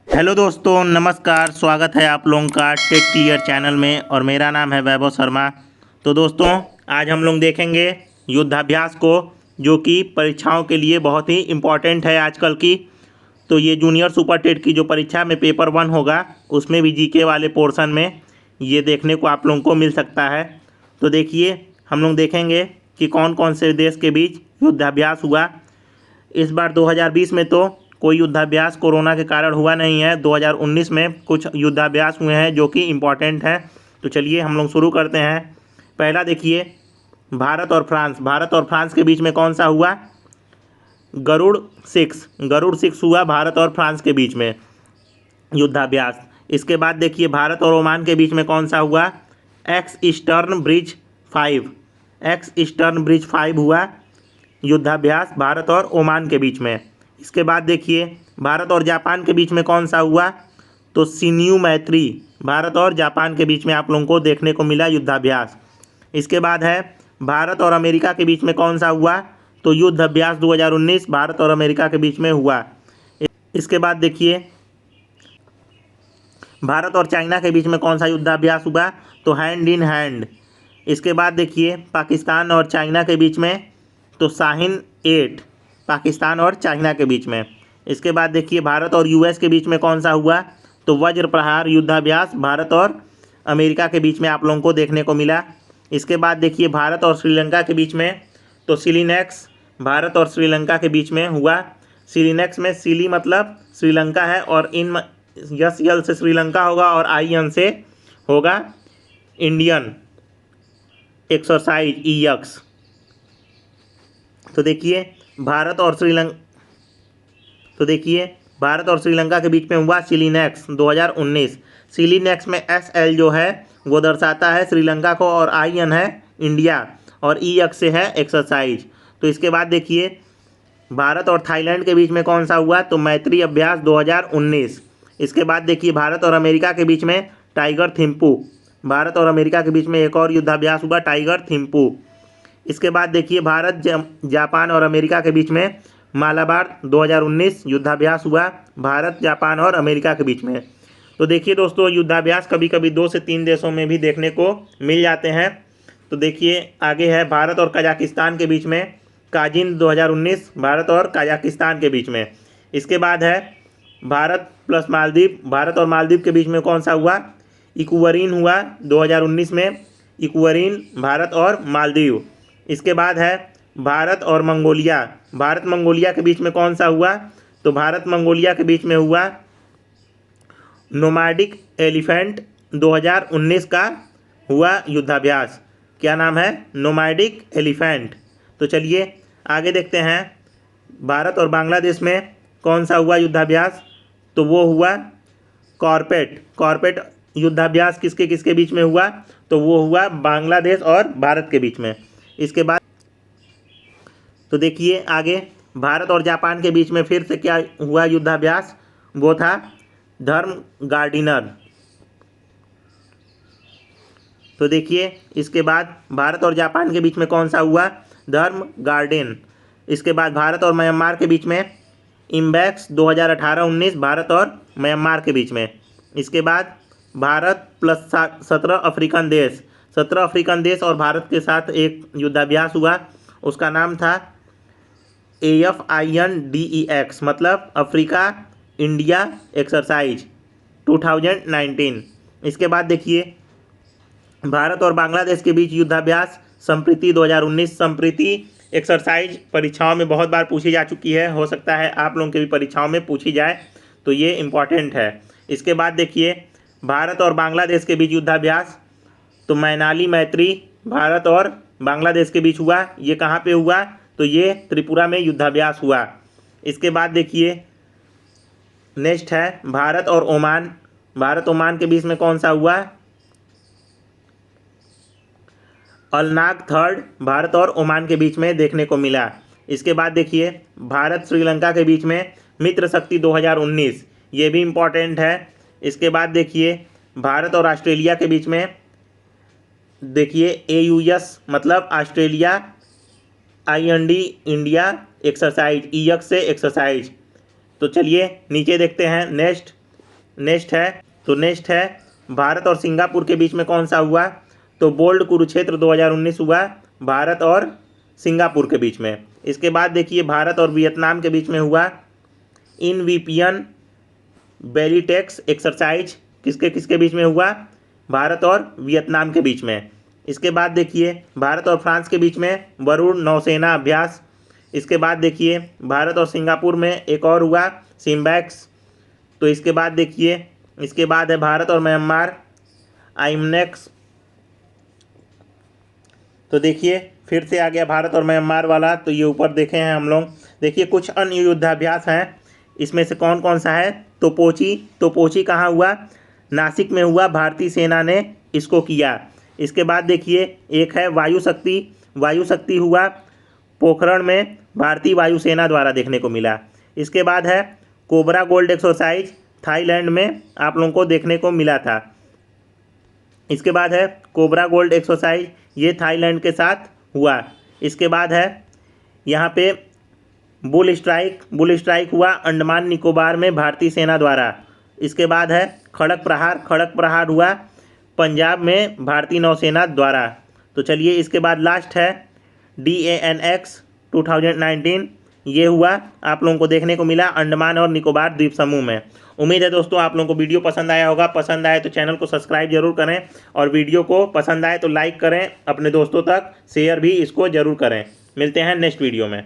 Hello दोस्तों, नमस्कार। स्वागत है आप लोगों का टेक क्लियर चैनल में और मेरा नाम है वैभव शर्मा। तो दोस्तों, आज हम लोग देखेंगे युद्धाभ्यास को, जो कि परीक्षाओं के लिए बहुत ही इम्पोर्टेंट है आजकल की। तो ये जूनियर सुपर टेट की जो परीक्षा में पेपर 1 होगा, उसमें भी जीके वाले पोर्शन में ये देखने को आप लोगों को मिल सकता है। तो देखिए, हम लोग देखेंगे कि कौन कौन से देश के बीच युद्धाभ्यास हुआ। इस बार 2020 में तो कोई युद्धाभ्यास कोरोना के कारण हुआ नहीं है। 2019 में कुछ युद्धाभ्यास हुए हैं जो कि इम्पोर्टेंट हैं। तो चलिए हम लोग शुरू करते हैं। पहला देखिए, भारत और फ्रांस के बीच में कौन सा हुआ? गरुड़ 6 हुआ भारत और फ्रांस के बीच में युद्धाभ्यास। इसके बाद देखिए, भारत और ओमान के बीच में कौन सा हुआ? एक्स ईस्टर्न ब्रिज 5 हुआ युद्धाभ्यास भारत और ओमान के बीच में। इसके बाद देखिए, भारत और जापान के बीच में कौन सा हुआ? तो सिन्यू मैत्री भारत और जापान के बीच में आप लोगों को देखने को मिला युद्धाभ्यास। इसके बाद है, भारत और अमेरिका के बीच में कौन सा हुआ? तो युद्ध अभ्यास 2019 भारत और अमेरिका के बीच में हुआ। इसके बाद देखिए, भारत और चाइना के बीच में कौन सा युद्धाभ्यास हुआ? तो हैंड इन हैंड। इसके बाद देखिए, पाकिस्तान और चाइना के बीच में तो शाहीन 8 पाकिस्तान और चाइना के बीच में। इसके बाद देखिए, भारत और यूएस के बीच में कौन सा हुआ? तो वज्र प्रहार युद्धाभ्यास भारत और अमेरिका के बीच में आप लोगों को देखने को मिला। इसके बाद देखिए, भारत और श्रीलंका के बीच में तो सिलीनेक्स भारत और श्रीलंका के बीच में हुआ। सिलीनेक्स में सिली मतलब श्रीलंका है, और इन यस यल से श्रीलंका होगा और आई एन से होगा इंडियन एक्सरसाइज EX। तो देखिए, भारत और श्रीलंका के बीच में हुआ सिलीनेक्स 2019। सिलीनेक्स में SL जो है वो दर्शाता है श्रीलंका को, और IN है इंडिया, और EX से है एक्सरसाइज। तो इसके बाद देखिए, भारत और थाईलैंड के बीच में कौन सा हुआ? तो मैत्री अभ्यास 2019। इसके बाद देखिए, भारत और अमेरिका के बीच में टाइगर थिम्पू भारत और अमेरिका के बीच में एक और युद्धाभ्यास हुआ, टाइगर थिम्पू। इसके बाद देखिए, भारत जापान और अमेरिका के बीच में मालाबार 2019 युद्धाभ्यास हुआ, भारत जापान और अमेरिका के बीच में। तो देखिए दोस्तों, युद्धाभ्यास कभी कभी 2 से 3 देशों में भी देखने को मिल जाते हैं। तो देखिए, आगे है भारत और कजाकिस्तान के बीच में काजिन 2019 भारत और कजाकिस्तान के बीच में। इसके बाद है भारत और मालदीव के बीच में कौन सा हुआ? इक्वरीन हुआ 2019 में, इक्वरीन भारत और मालदीव। इसके बाद है भारत मंगोलिया के बीच में कौन सा हुआ? तो भारत मंगोलिया के बीच में हुआ नोमैडिक एलिफेंट 2019 का हुआ युद्धाभ्यास। क्या नाम है? Nomadic elephant. तो चलिए आगे देखते हैं, भारत और बांग्लादेश में कौन सा हुआ युद्धाभ्यास? तो वो हुआ कॉर्पेट युद्धाभ्यास किसके किसके बीच में हुआ? तो वो हुआ बांग्लादेश और भारत के बीच में। इसके बाद तो देखिए, आगे भारत और जापान के बीच में फिर से क्या हुआ युद्धाभ्यास? वो था धर्म गार्डिनर। तो देखिए, इसके बाद भारत और जापान के बीच में कौन सा हुआ? धर्म गार्डन। इसके बाद भारत और म्यांमार के बीच में इम्बैक्स 2018-19 भारत और म्यांमार के बीच में। इसके बाद भारत प्लस 17 अफ्रीकन देश और भारत के साथ एक युद्धाभ्यास हुआ। उसका नाम था AFINDEX मतलब अफ्रीका इंडिया एक्सरसाइज 2019। इसके बाद देखिए, भारत और बांग्लादेश के बीच युद्धाभ्यास संप्रीति 2019। संप्रीति एक्सरसाइज परीक्षाओं में बहुत बार पूछी जा चुकी है, हो सकता है आप लोगों के भी परीक्षाओं में पूछी जाए, तो ये इम्पॉर्टेंट है। इसके बाद देखिए, भारत और बांग्लादेश के बीच युद्धाभ्यास तो मैनाली मैत्री भारत और बांग्लादेश के बीच हुआ। ये कहाँ पे हुआ? तो ये त्रिपुरा में युद्धाभ्यास हुआ। इसके बाद देखिए, नेक्स्ट है भारत ओमान के बीच में कौन सा हुआ? अलनाग 3 भारत और ओमान के बीच में देखने को मिला। इसके बाद देखिए, भारत श्रीलंका के बीच में मित्र शक्ति 2019, ये भी इम्पॉर्टेंट है। इसके बाद देखिए, भारत और ऑस्ट्रेलिया के बीच में देखिए AUS मतलब Australia IND India exercise EX से एक्सरसाइज। तो चलिए नीचे देखते हैं। नेक्स्ट नेक्स्ट है भारत और सिंगापुर के बीच में कौन सा हुआ? तो बोल्ड कुरुक्षेत्र 2019 हुआ भारत और सिंगापुर के बीच में। इसके बाद देखिए भारत और वियतनाम के बीच में हुआ इनवीपियन बैलीटेक्स एक्सरसाइज, किसके बीच में हुआ? भारत और वियतनाम के बीच में। इसके बाद देखिए भारत और फ्रांस के बीच में वरुण नौसेना अभ्यास। इसके बाद देखिए भारत और सिंगापुर में एक और हुआ सिम्बैक्स। तो इसके बाद देखिए इसके बाद है भारत और म्यांमार आइमनेक्स। तो देखिए फिर से आ गया भारत और म्यांमार वाला, तो ये ऊपर देखे हैं हम लोग। देखिए कुछ अन्य युद्धाभ्यास हैं, इसमें से कौन कौन सा है? तोपोची कहाँ हुआ? नासिक में हुआ, भारतीय सेना ने इसको किया। इसके बाद देखिए एक है वायु शक्ति हुआ पोखरण में, भारतीय वायुसेना द्वारा देखने को मिला। इसके बाद है कोबरा गोल्ड एक्सरसाइज, थाईलैंड में आप लोगों को देखने को मिला था। इसके बाद है कोबरा गोल्ड एक्सरसाइज, ये थाईलैंड के साथ हुआ। इसके बाद है यहाँ पे बुल स्ट्राइक हुआ अंडमान निकोबार में भारतीय सेना द्वारा। इसके बाद है खड़क प्रहार हुआ पंजाब में भारतीय नौसेना द्वारा। तो चलिए इसके बाद लास्ट है DANX 2019, ये हुआ आप लोगों को देखने को मिला अंडमान और निकोबार द्वीप समूह में। उम्मीद है दोस्तों आप लोगों को वीडियो पसंद आया होगा। पसंद आए तो चैनल को सब्सक्राइब जरूर करें और वीडियो को पसंद आए तो लाइक करें, अपने दोस्तों तक शेयर भी इसको ज़रूर करें। मिलते हैं नेक्स्ट वीडियो में।